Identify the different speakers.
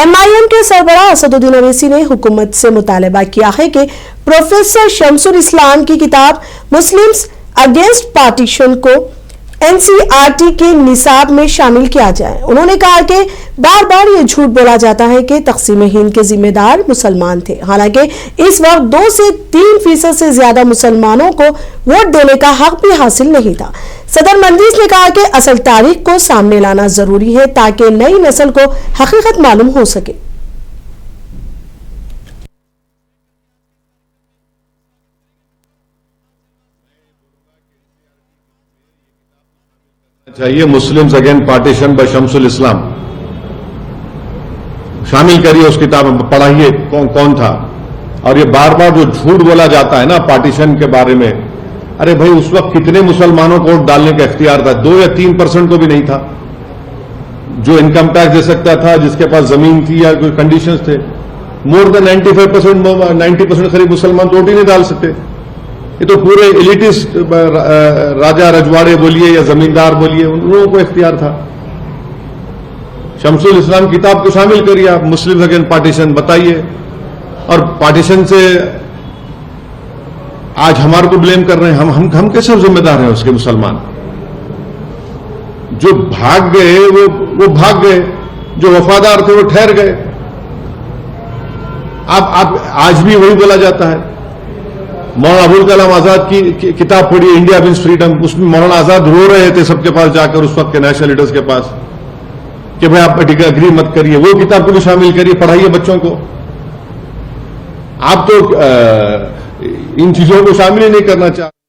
Speaker 1: MIM के सरबराह असदुद्दीन ओवैसी ने हुकूमत से मुतालबा किया है कि प्रोफेसर शमसुल इस्लाम की किताब मुस्लिम्स अगेंस्ट पार्टीशन को NCERT के निसाब में शामिल किया जाए। उन्होंने कहा कि बार बार ये झूठ बोला जाता है कि तक़सीम हिंद के जिम्मेदार मुसलमान थे, हालांकि इस वक्त 2 से 3% से ज्यादा मुसलमानों को वोट देने का हक भी हासिल नहीं था। सदर मंदीस ने कहा कि असल तारीख को सामने लाना जरूरी है ताकि नई नस्ल को हकीकत मालूम हो सके।
Speaker 2: चाहिए Muslims against partition by Shamsul Islam शामिल करिए उस किताब में, पढ़ाइए कौन था। और ये बार बार जो झूठ बोला जाता है ना पार्टीशन के बारे में, अरे भाई उस वक्त कितने मुसलमानों को वोट डालने का इख्तियार था? 2 या 3% को भी नहीं था जो इनकम टैक्स दे सकता था, जिसके पास जमीन थी या कोई कंडीशंस थे। मोर देन 90% करीब मुसलमान वोट ही नहीं डाल सकते। ये तो पूरे एलिटिस्ट राजा रजवाड़े बोलिए या जमींदार बोलिए, उन लोगों को इख्तियार था। शमसुल इस्लाम किताब को शामिल करिए आप, मुस्लिम अगेंस्ट पार्टीशन बताइए। और पार्टीशन से आज हमारे को ब्लेम कर रहे हैं, हम कैसे जिम्मेदार हैं उसके? मुसलमान जो भाग गए वो भाग गए, जो वफादार थे वो ठहर गए। आप आज भी वही बोला जाता है। मौलाना अबुल कलाम आजाद की किताब पढ़ी, इंडिया विंस फ्रीडम, उसमें मौलाना आजाद रो रहे थे सबके पास जाकर, उस वक्त के नेशनल लीडर्स के पास, कि भाई आप एग्री मत करिए। वो किताब को भी शामिल करिए, पढ़ाइए बच्चों को। आप तो इन चीजों को शामिल ही नहीं करना चाहते।